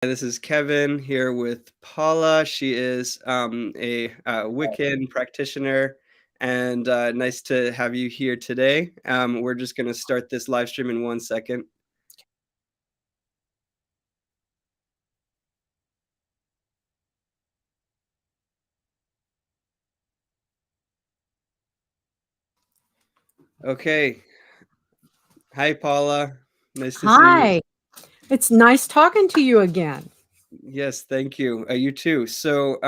This is Kevin here with Paula. She is a Wiccan practitioner, and nice to have you here today. We're just going to start this live stream in 1 second. Okay. Hi, Paula. Nice to see you. Hi. It's nice talking to you again. Yes, thank you. You too. So,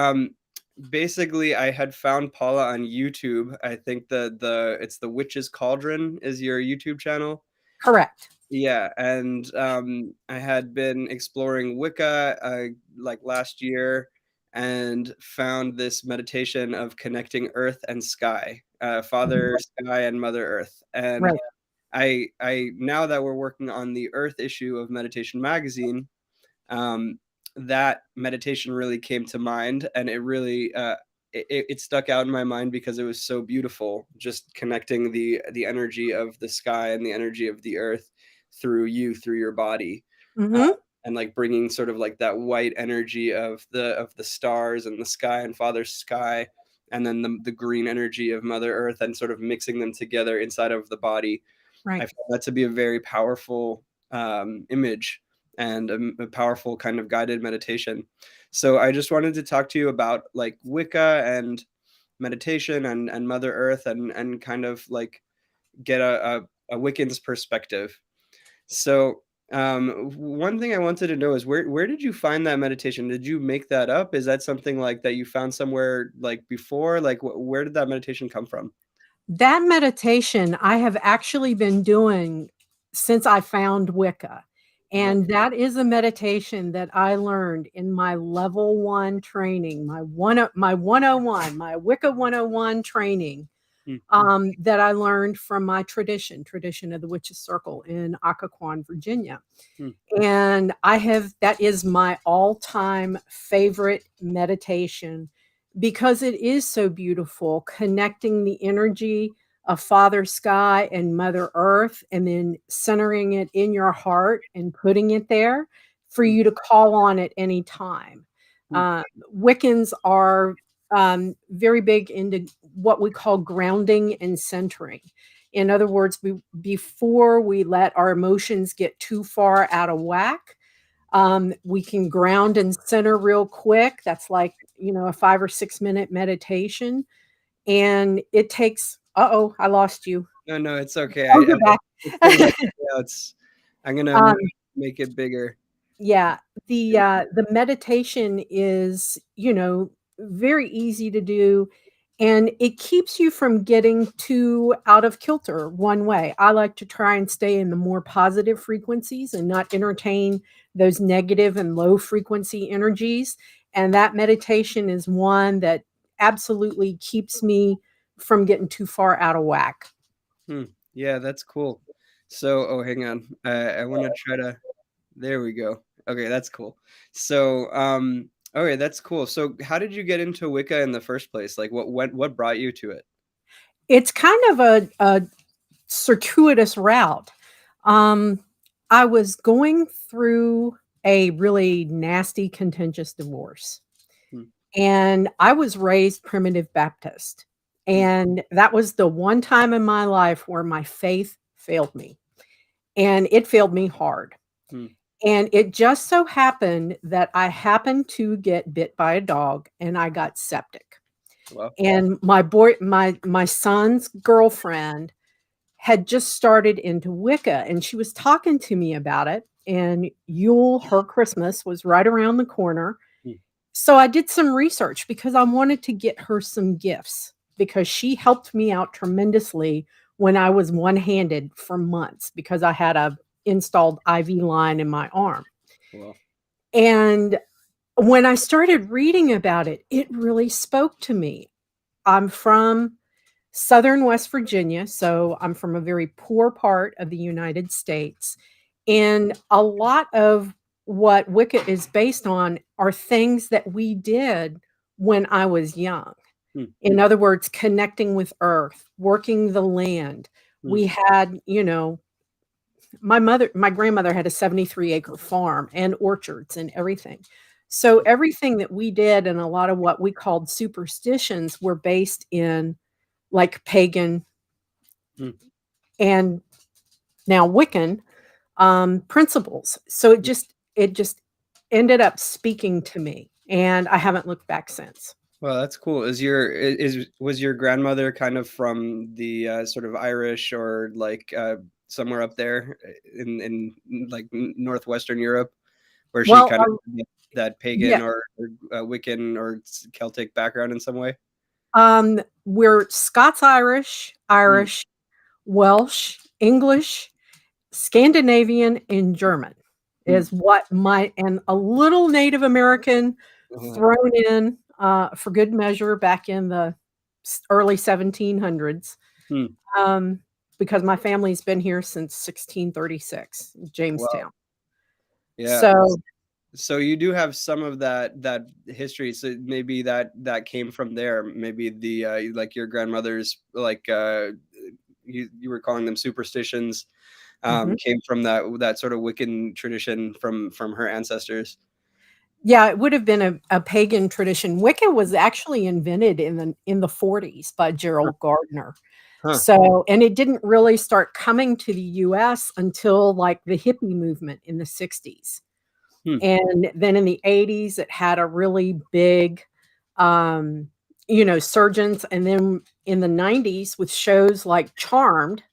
basically, I had found Paula on YouTube. I think it's the Witch's Cauldron is your YouTube channel. Correct. Yeah, and I had been exploring Wicca like last year and found this meditation of connecting earth and sky, Father Sky and Mother Earth. And Right. I now that we're working on the Earth issue of Meditation Magazine, um, that meditation really came to mind, and it really it stuck out in my mind because it was so beautiful, just connecting the energy of the sky and the energy of the earth through your body, Mm-hmm. and like bringing sort of like that white energy of the stars and the sky and Father Sky, and then the green energy of Mother Earth, and sort of mixing them together inside of the body. I Right. found that to be a very powerful image, and a powerful kind of guided meditation. So I just wanted to talk to you about like Wicca and meditation and Mother Earth, and kind of like get a Wiccan's perspective. So one thing I wanted to know is where did you find that meditation? Did you make that up? Is that something like that you found somewhere like before? Like where did that meditation come from? That meditation I have actually been doing since I found Wicca. Uh-huh. And that is a meditation that I learned in my level 1 training, my 101, my Wicca 101 training. Mm-hmm. That I learned from my tradition of the Witches Circle in Occoquan, Virginia. And that is my all-time favorite meditation because it is so beautiful, connecting the energy of Father Sky and Mother Earth, and then centering it in your heart and putting it there for you to call on at any time. Uh, Wiccans are very big into what we call grounding and centering. In other words, before we let our emotions get too far out of whack, we can ground and center real quick. That's like, a 5 or 6 minute meditation. And it takes, uh-oh, I lost you. No, it's okay. Oh, you're back. It's been yeah, I'm gonna um, make it bigger. yeah, the meditation is, very easy to do, and it keeps you from getting too out of kilter one way. I like to try and stay in the more positive frequencies and not entertain those negative and low frequency energies, and that meditation is one that absolutely keeps me from getting too far out of whack. Yeah, that's cool. So, oh, hang on. I want to try to. There we go. Okay, that's cool. So, okay, that's cool. So, how did you get into Wicca in the first place? Like, what brought you to it? It's kind of a circuitous route. Um, I was going through a really nasty, contentious divorce, Hmm, and I was raised primitive Baptist. hmm, And that was the one time in my life where my faith failed me, and it failed me hard. hmm. And it just so happened that I happened to get bit by a dog and I got septic. Well, And my son's girlfriend had just started into Wicca, and she was talking to me about it, and Yule, her Christmas, was right around the corner. hmm, So I did some research because I wanted to get her some gifts because she helped me out tremendously when I was one-handed for months because I had a installed IV line in my arm. well, And when I started reading about it, it really spoke to me. I'm from Southern West Virginia, so I'm from a very poor part of the United States. And a lot of what Wicca is based on are things that we did when I was young. hmm, In other words, connecting with earth, working the land. hmm, We had, my grandmother had a 73-acre farm and orchards and everything. So everything that we did and a lot of what we called superstitions were based in like pagan Hmm. and now Wiccan principles. So it just ended up speaking to me, and I haven't looked back since. Well, that's cool. Is was your grandmother kind of from the sort of Irish or like somewhere up there in like northwestern Europe, where she Well, kind of had that yeah, pagan or Wiccan or Celtic background in some way? we're Scots Irish, Hmm. Irish, Welsh, English, Scandinavian, and German Hmm. is what my and a little Native American Uh, thrown in for good measure back in the early 1700s. hmm. Um, because my family's been here since 1636, Wow. Jamestown. Yeah. So, So you do have some of that history. So maybe that came from there. Maybe the like your grandmother's like you were calling them superstitions mhm. came from that sort of Wiccan tradition from her ancestors. Yeah, it would have been a pagan tradition. Wicca was actually invented in the 40s by Huh. Gerald Gardner. Huh. So, and it didn't really start coming to the US until like the hippie movement in the 60s. Hmm. And then in the 80s, it had a really big, um, surgeons. And then in the 90s, with shows like Charmed,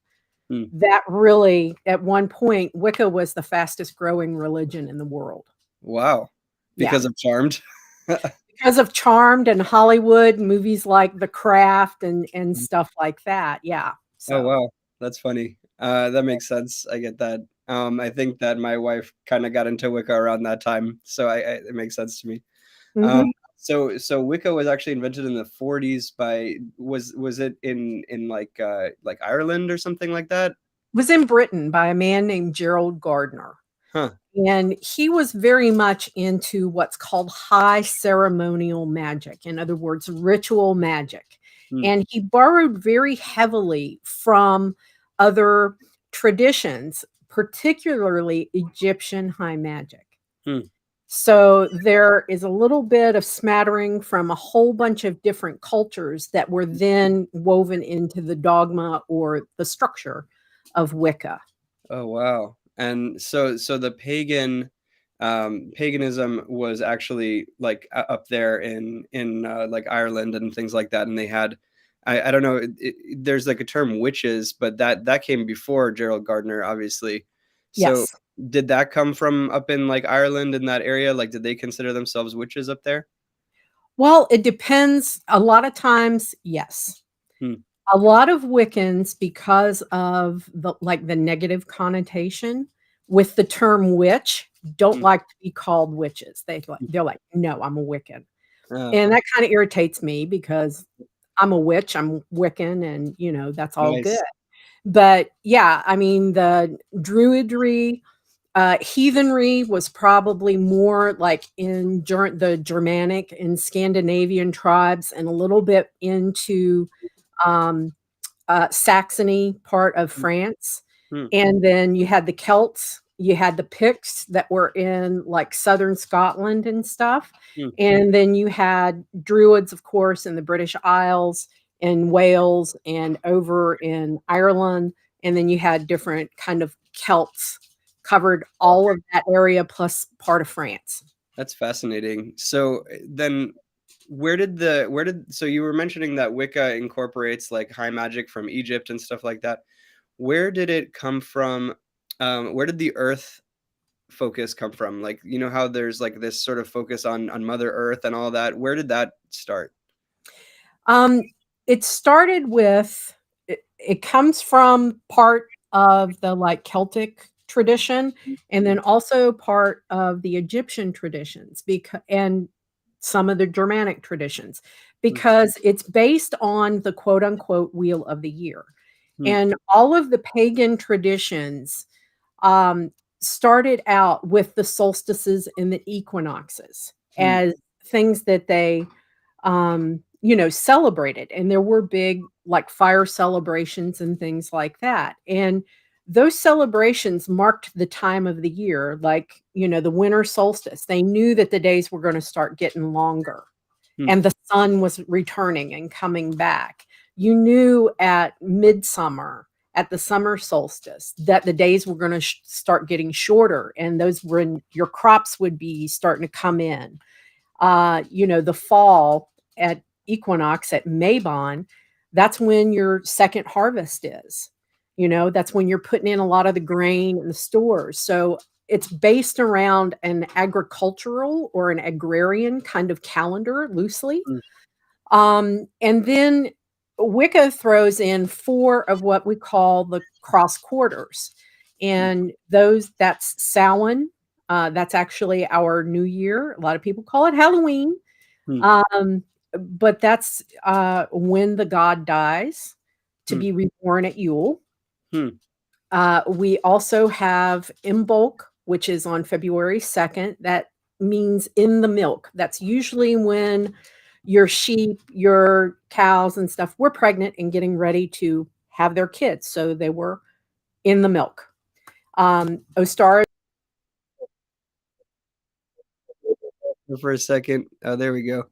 Hmm. that really, at one point, Wicca was the fastest growing religion in the world. Wow. Yeah. Because of Charmed. Because of Charmed and Hollywood, movies like The Craft and stuff like that. Yeah. Oh, So, wow. That's funny. That makes sense. I get that. I think that my wife kind of got into Wicca around that time, so it makes sense to me. Um, mhm. so Wicca was actually invented in the 40s by was it in like Ireland or something like that? Was in Britain by a man named Gerald Gardner. Huh. And he was very much into what's called high ceremonial magic, in other words, ritual magic. Hmm. And he borrowed very heavily from other traditions, particularly Egyptian high magic. Hmm. So there is a little bit of smattering from a whole bunch of different cultures that were then woven into the dogma or the structure of Wicca. Oh, wow. And so the paganism was actually like up there in like Ireland and things like that, and they had I don't know there's like a term witches, but that came before Gerald Gardner, obviously. So Yes. did that come from up in like Ireland in that area? Like, did they consider themselves witches up there? Well, it depends. A lot of times, yes. Hmm. A lot of Wiccans, because of the negative connotation with the term witch, don't Hmm. like to be called witches. Hmm. They're like, "No, I'm a Wiccan." Ah, And that kinda irritates me because I'm a witch, I'm Wiccan, and, that's all good. nice. But, yeah, I mean, the Druidry, heathenry was probably more like in the Germanic and Scandinavian tribes and a little bit into, um, Saxony part of Hmm. France, Hmm. and then you had the Celts, you had the Picts that were in, like, southern Scotland and stuff, Hmm. and then you had Druids, of course, in the British Isles, in Wales, and over in Ireland, and then you had different kind of Celts covered all of that area plus part of France. That's fascinating. So then where did so you were mentioning that Wicca incorporates like high magic from Egypt and stuff like that. Where did it come from? Where did the earth focus come from? Like, you know how there's like this sort of focus on Mother Earth and all that. Where did that start? Um, it started with it comes from part of the, like, Celtic tradition, and then also part of the Egyptian traditions and some of the Germanic traditions, Hmm. because it's based on the quote unquote "wheel of the year." Hmm. And all of the pagan traditions, um, started out with the solstices and the equinoxes Hmm. as things that they celebrated. And there were big like fire celebrations and things like that. And those celebrations marked the time of the year, like, the winter solstice. They knew that the days were going to start getting longer Hmm. and the sun was returning and coming back. You knew at midsummer, at the summer solstice, that the days were going to start getting shorter, and those when your crops would be starting to come in. The fall at equinox at Mabon, that's when your second harvest is. That's when you're putting in a lot of the grain in the stores. So it's based around an agricultural or an agrarian kind of calendar loosely. Hmm. And then Wicca throws in four of what we call the cross quarters. And that's Samhain. That's actually our New Year. A lot of people call it Halloween. Hmm. But that's when the god dies to Hmm. be reborn at Yule. Hmm. We also have Imbolc, which is on February 2nd. That means in the milk. That's usually when your sheep, your cows, and stuff were pregnant and getting ready to have their kids. So they were in the milk. Ostara. For a second. Oh, there we go.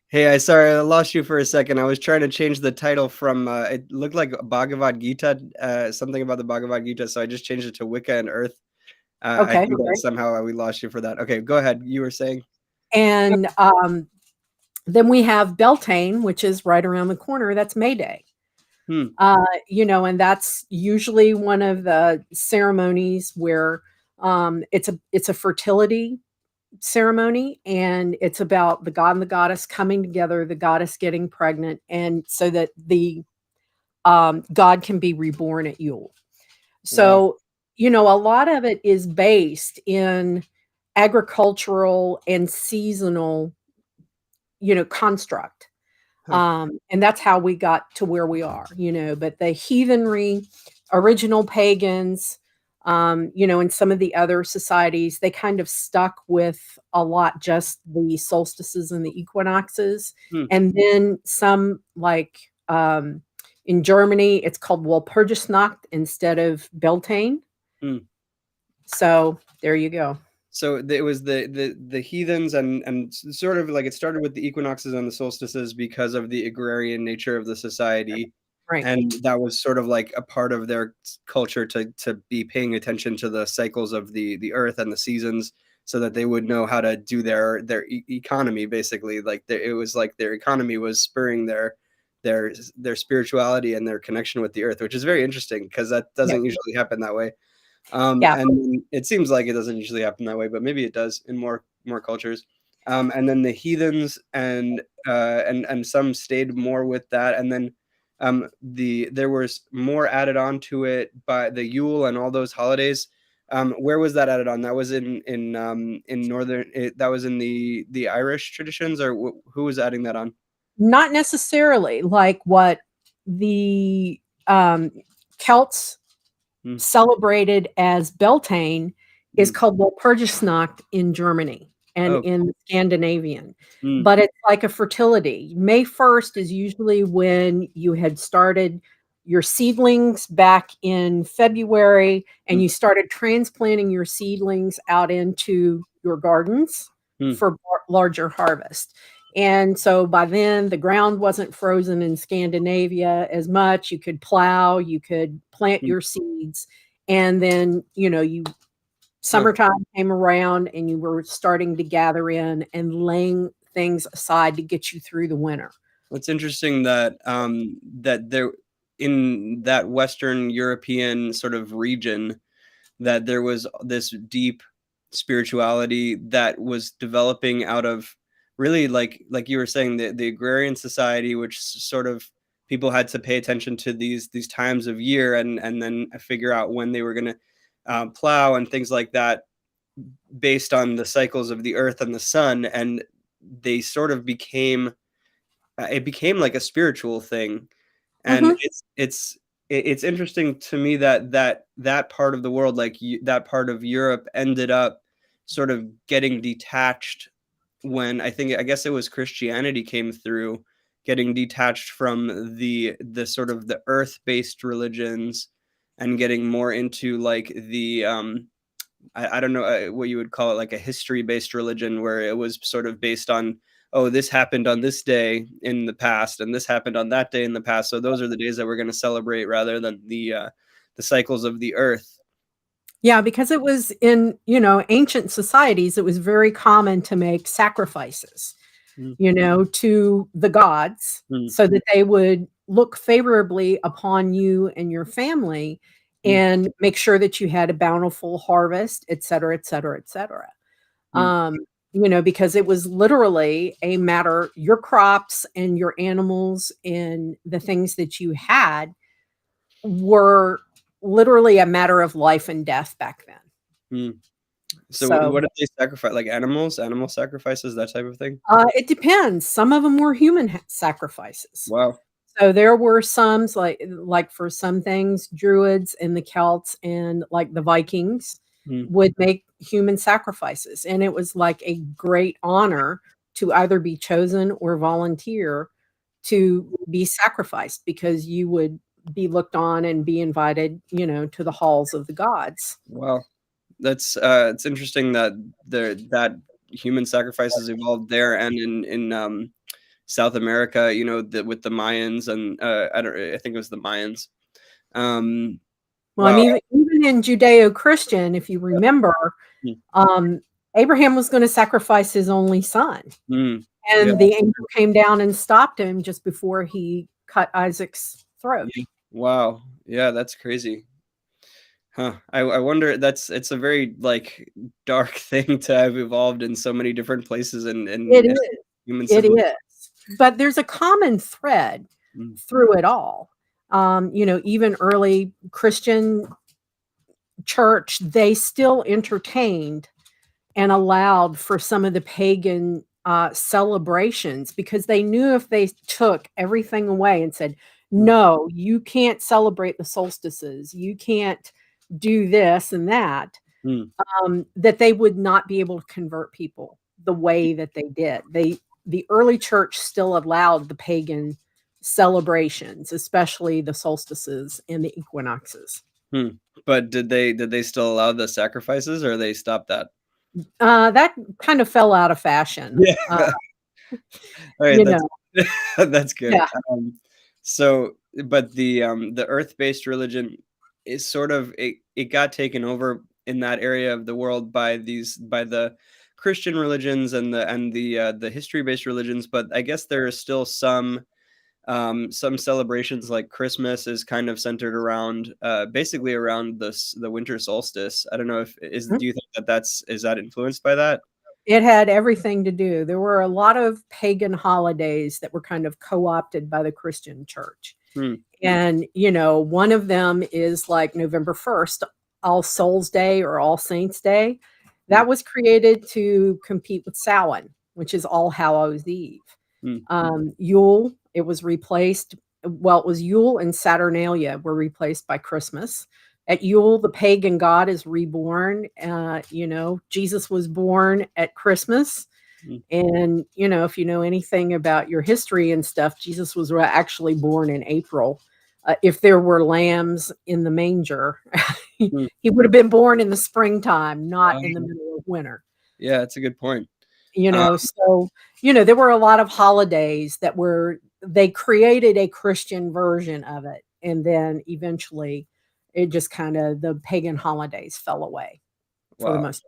Hey, sorry, I lost you for a second. I was trying to change the title from it looked like Bhagavad Gita, something about the Bhagavad Gita, so I just changed it to Wicca and Earth. I Okay. think that somehow we lost you for that. Okay, go ahead. You were saying. And then we have Beltane, which is right around the corner. That's May Day. Hmm. And that's usually one of the ceremonies where it's a fertility ceremony, and it's about the god and the goddess coming together, the goddess getting pregnant, and so that the god can be reborn at Yule. Wow. So, a lot of it is based in agricultural and seasonal, construct. Huh. And that's how we got to where we are, but the heathenry, original pagans, and some of the other societies, they kind of stuck with a lot just the solstices and the equinoxes. Hmm. And then some, like in Germany, it's called Walpurgisnacht instead of Beltane. Hmm. So there you go. So it was the heathens and sort of like it started with the equinoxes and the solstices because of the agrarian nature of the society, Right. and that was sort of like a part of their culture to be paying attention to the cycles of the earth and the seasons, so that they would know how to do their economy, basically. Like it was like their economy was spurring their spirituality and their connection with the earth, which is very interesting because that Yeah. doesn't usually happen that way. Yeah. And it seems like it doesn't usually happen that way, but maybe it does in more cultures. And then the heathens and some stayed more with that, and then there was more added on to it by the Yule and all those holidays. Where was that added on? That was in northern. That was in the Irish traditions, or who was adding that on? Not necessarily like what the Celts Hmm. celebrated as Beltane is Hmm. called Walpurgisnacht in Germany and Oh. in Scandinavian. Hmm. But it's like a fertility. May 1st is usually when you had started your seedlings back in February and Hmm. you started transplanting your seedlings out into your gardens Hmm. for larger harvest. And so by then, the ground wasn't frozen in Scandinavia as much. You could plow, you could plant Hmm. your seeds, and then, Huh. summertime came around and you were starting to gather in and laying things aside to get you through the winter. It's interesting that that there in that Western European sort of region, that there was this deep spirituality that was developing out of really, like you were saying, the agrarian society, which sort of people had to pay attention to these times of year, and then figure out when they were going to plow and things like that, based on the cycles of the earth and the sun, and they sort of became it became like a spiritual thing. And Mhm. it's interesting to me that part of the world, like that part of Europe, ended up sort of getting detached when I guess it was Christianity came through, getting detached from the sort of the earth-based religions, and getting more into like the I don't know what you would call it, like a history-based religion, where it was sort of based on, oh, this happened on this day in the past, and this happened on that day in the past. So those are the days that we're going to celebrate, rather than the cycles of the earth. Yeah, because it was in, ancient societies, it was very common to make sacrifices, Mm, to the gods mm, so that they would look favorably upon you and your family mm, and make sure that you had a bountiful harvest, et cetera, et cetera, et cetera. mm. Um, because it was literally a matter, your crops and your animals and the things that you had were literally a matter of life and death back then. Mm. So So, what did they sacrifice? Like animal sacrifices, that type of thing? it depends. Some of them were human sacrifices. Wow. So there were some, like for some things, Druids and the Celts and like the Vikings Mm, would make human sacrifices, and it was like a great honor to either be chosen or volunteer to be sacrificed, because you would be looked on and be invited, to the halls of the gods. wow. That's it's interesting that that human sacrifices evolved there and in South America, with the Mayans, and I think it was the Mayans. Um, Well, I wow. mean, even in Judeo-Christian, if you remember, Mm, um, Abraham was going to sacrifice his only son. mm, yeah, And the angel came down and stopped him just before he cut Isaac's throat. yeah. Wow. Yeah, that's crazy. Huh. I wonder, it's a very like dark thing to have evolved in so many different places It in is. human It civilization. is. But there's a common thread Mm, through it all. Even early Christian church, they still entertained and allowed for some of the pagan celebrations, because they knew if they took everything away and said, mm, no, you can't celebrate the solstices, you can't do this and that, mm. that they would not be able to convert people the way that they did. The early church still allowed the pagan celebrations, especially the solstices and the equinoxes. Hmm. But did they still allow the sacrifices, or they stopped that? That kind of fell out of fashion. Yeah. All right, You that's know, that's good. yeah. So, but the earth-based religion is sort of it got taken over in that area of the world by the Christian religions and the history-based religions. But I guess there are still some celebrations, like Christmas is kind of centered around basically around the winter solstice. I don't know if is Mhm. do you think is that influenced by that? It had everything to do. There were a lot of pagan holidays that were kind of co-opted by the Christian church. Hmm. And, one of them is like November 1st, All Souls Day or All Saints Day. Hmm. That was created to compete with Samhain, which is All Hallows Eve. Hmm. Yule, it was replaced. Well, it was Yule and Saturnalia were replaced by Christmas. At Yule, the pagan god is reborn. Jesus was born at Christmas. Hmm. And, if you know anything about your history and stuff, Jesus was actually born in April. If there were lambs in the manger, he Hmm. would have been born in the springtime, not in the Um, middle of winter. yeah, that's a good point. Um, So, there were a lot of holidays they created a Christian version of it. And then eventually it just kind of, the pagan holidays fell away for the wow. most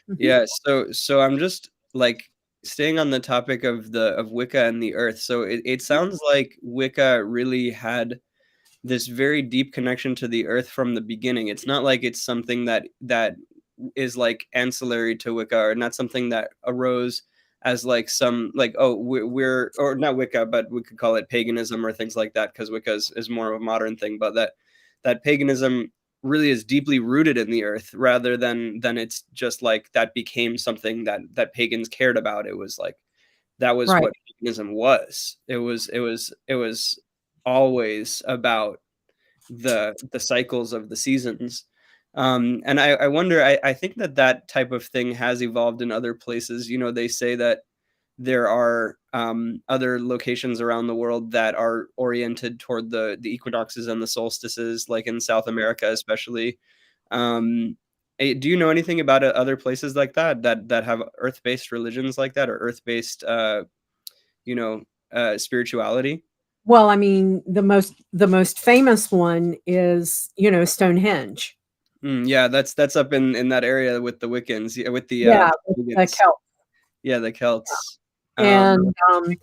part. Mhm. Yeah, so I'm just like staying on the topic of Wicca and the earth. So it sounds like Wicca really had this very deep connection to the earth from the beginning. It's not like it's something that is like ancillary to Wicca, or not something that arose as like some like, oh, we're or not Wicca, but we could call it paganism or things like that, because Wicca is more of a modern thing. But that paganism really is deeply rooted in the earth, rather than it's just like that became something that pagans cared about. It was like that was Right. what paganism was. It was always about the cycles of the seasons. And I wonder, I think that type of thing has evolved in other places. They say that there are other locations around the world that are oriented toward the equinoxes and the solstices, like in South America, especially. Um, do you know anything about other places like that that have earth-based religions like that, or earth-based, you know, spirituality? Well, I mean, the most famous one is, Stonehenge. Yeah, that's up in that area with the Wiccans, yeah, with the Yeah, with the pagans. Celts. Yeah, the Celts. And, I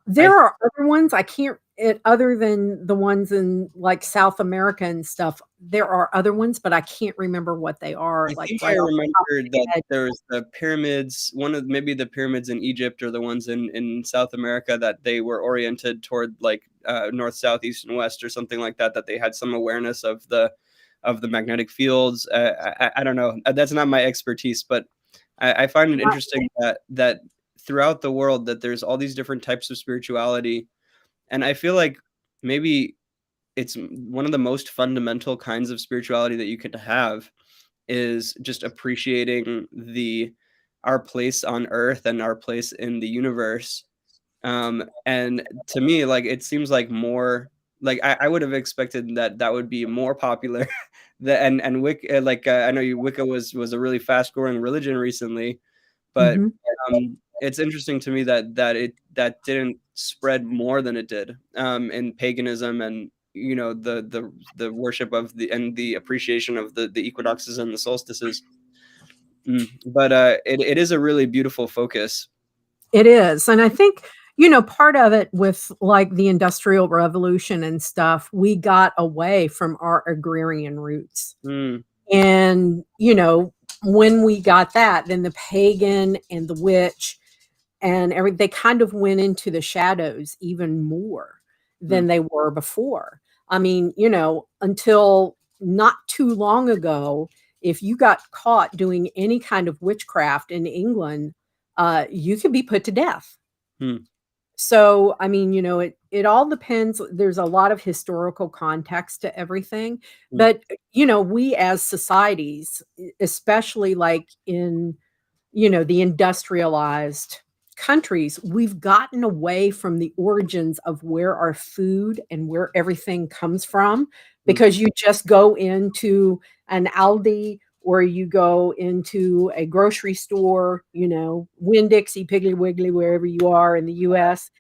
there are other ones, I can't other than the ones in, like, South America and stuff, there are other ones, but I can't remember what they are, I like, think I right off the top of remembered my that head. there was the pyramids, one of maybe the pyramids in Egypt or the ones in South America, that they were oriented toward like north, south, east, and west or something like that. That they had some awareness of the magnetic fields. I don't know. That's not my expertise, but I find it interesting that throughout the world that there's all these different types of spirituality, and I feel like maybe it's one of the most fundamental kinds of spirituality that you could have is just appreciating the our place on earth and our place in the universe. And to me, like, it seems like more like I would have expected that that would be more popular. And Wicca, like, I know Wicca was a really fast growing religion recently, but Mhm. it's interesting to me that didn't spread more than it did in paganism, and the worship of the appreciation of the equinoxes and the solstices. But it is a really beautiful focus. It is, and I think, part of it with, like, the Industrial Revolution and stuff, we got away from our agrarian roots. Mm, And, when we got that, then the pagan and the witch and they kind of went into the shadows even more mm, than they were before. I mean, until not too long ago, if you got caught doing any kind of witchcraft in England, you could be put to death. mm, So, I mean, it all depends. There's a lot of historical context to everything, mm, but we as societies, especially like in the industrialized countries, we've gotten away from the origins of where our food and where everything comes from, mm, because you just go into an Aldi or you go into a grocery store, Winn-Dixie, Piggly Wiggly, wherever you are in the US,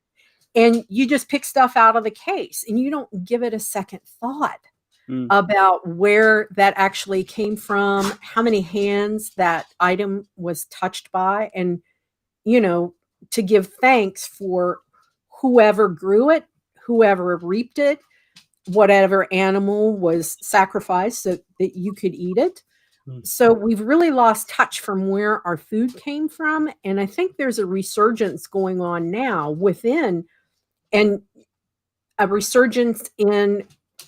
and you just pick stuff out of the case and you don't give it a second thought mm, about where that actually came from, how many hands that item was touched by, and, you know, to give thanks for whoever grew it, whoever reaped it, whatever animal was sacrificed so that you could eat it. mm, So we've really lost touch from where our food came from. And I think there's a resurgence going on now within, and a resurgence in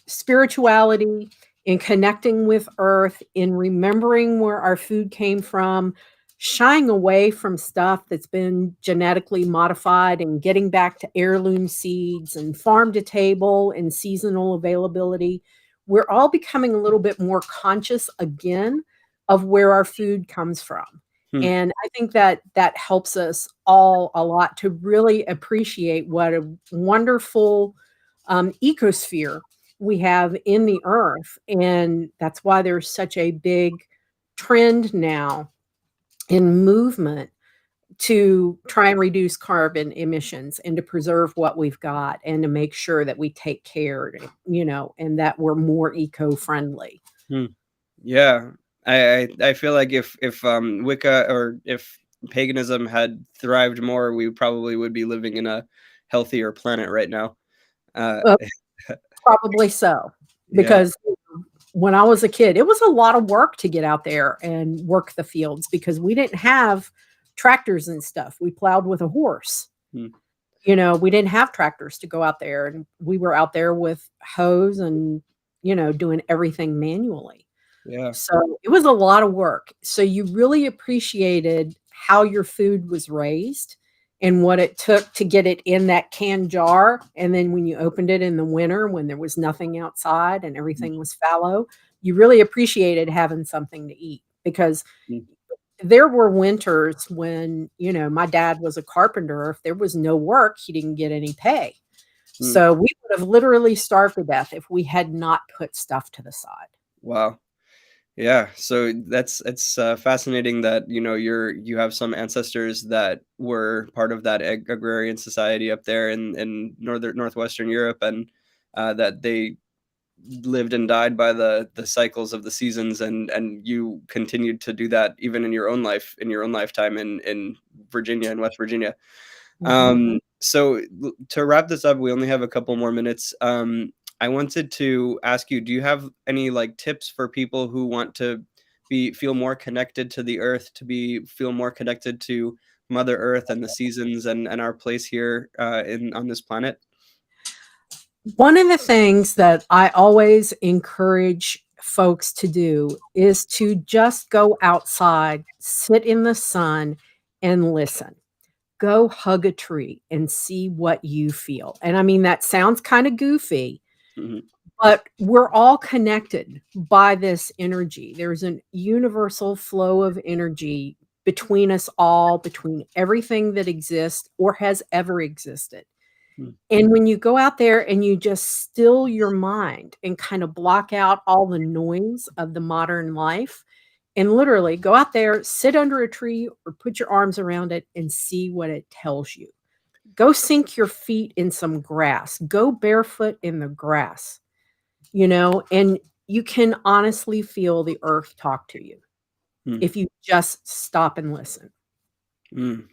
spirituality, in connecting with earth, in remembering where our food came from, shying away from stuff that's been genetically modified, and getting back to heirloom seeds and farm to table and seasonal availability. We're all becoming a little bit more conscious again of where our food comes from. mm, And I think that that helps us all a lot to really appreciate what a wonderful ecosphere we have in the earth. And that's why there's such a big trend now in movement to try and reduce carbon emissions and to preserve what we've got and to make sure that we take care, and that we're more eco-friendly. mm. Yeah, I feel like if Wicca, or if paganism had thrived more, we probably would be living in a healthier planet right now. Uh, Well, probably so, yeah. because when I was a kid, it was a lot of work to get out there and work the fields because we didn't have tractors and stuff. We plowed with a horse. Mm, We didn't have tractors to go out there, and we were out there with hose and, doing everything manually. yeah. So it was a lot of work. So you really appreciated how your food was raised and what it took to get it in that can jar. And then when you opened it in the winter, when there was nothing outside and Mm, everything was fallow, you really appreciated having something to eat because mm, there were winters when, you know, my dad was a carpenter. If there was no work, he didn't get any pay. Mm. So we would have literally starved to death if we had not put stuff to the side. Wow. Yeah, so it's fascinating that you have some ancestors that were part of that agrarian society up there in northwestern Europe, and that they lived and died by the cycles of the seasons, and you continued to do that even in your own life, in your own lifetime in Virginia and West Virginia. Mhm. So to wrap this up, we only have a couple more minutes. I wanted to ask you, do you have any like tips for people who want to feel more connected to the earth, feel more connected to Mother Earth and the seasons and our place here in on this planet? One of the things that I always encourage folks to do is to just go outside, sit in the sun, and listen. Go hug a tree and see what you feel. And I mean, that sounds kind of goofy, Mhm. but we're all connected by this energy. There's a universal flow of energy between us all, between everything that exists or has ever existed. Mm. And when you go out there and you just still your mind and kind of block out all the noise of the modern life, and literally go out there, sit under a tree or put your arms around it and see what it tells you. Go sink your feet in some grass. Go barefoot in the grass, you know, and you can honestly feel the earth talk to you Mm. if you just stop and listen.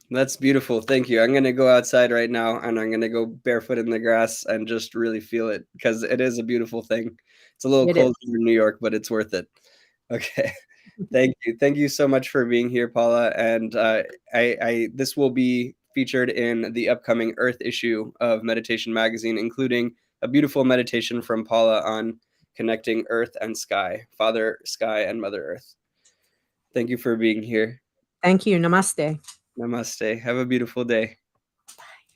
That's beautiful. Thank you. I'm gonna go outside right now and I'm gonna go barefoot in the grass and just really feel it because it is a beautiful thing. It's a little It is. cold here in New York, but it's worth it. Okay. Thank you. Thank you so much for being here, Paula. And this will be featured in the upcoming Earth issue of Meditation Magazine, including a beautiful meditation from Paula on connecting Earth and sky, Father Sky and Mother Earth. Thank you for being here. Thank you. Namaste. Namaste. Have a beautiful day.